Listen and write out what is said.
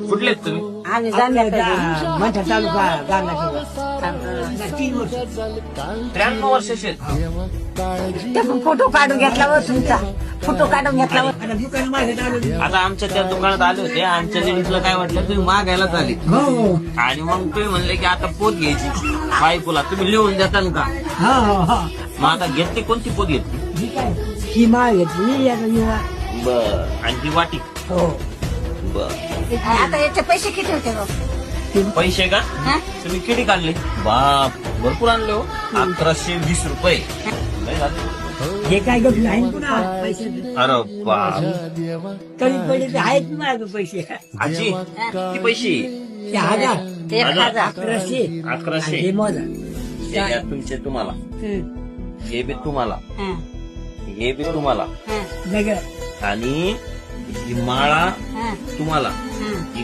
कुठलेत तुम्ही? आम्ही जाणण्याकडे मंठा तालुका गांगा 3 वर्ष 93 वर्षाचे आहेत. ते फोटो काढून घेतला व तुमचा फोटो काढून घेतला व आता दुकान माझ्या आलो. आता आमच्या त्या दुकानात आले होते. आमच्या लेडीजला काय वाटलं, तुम्ही मागायला झाले हो आणि मग तुम्ही म्हणले की आता पोत घ्यायची बायकोला, तुम्ही लिहून देताल का? हा हा मग आता घेतली, कोणती पोत घेतली? ठीक आहे ही माळ घेतली आता युवा. बर. आणि ती वाटी? हो बर. आता याचे पैसे किती होते हो? पैसे का? हा? तुम्ही किती काढले? बाप, भरपूर आणले हो. 1120 रुपये. लय झाले. हे काय गप नाही पुन्हा पैसे अरे बाप. तरी पहिले ते आहेत ना माझ्याकडे पैसे आजी किती पैसे? ते 1000 1000 1100 1100. हे मोजा. हे घ्या तुमचे तुम्हाला, हे बी तुम्हाला, हा, हे बी तुम्हाला, हा, वेगळं आणि ही माळा हा. तुम्हाला.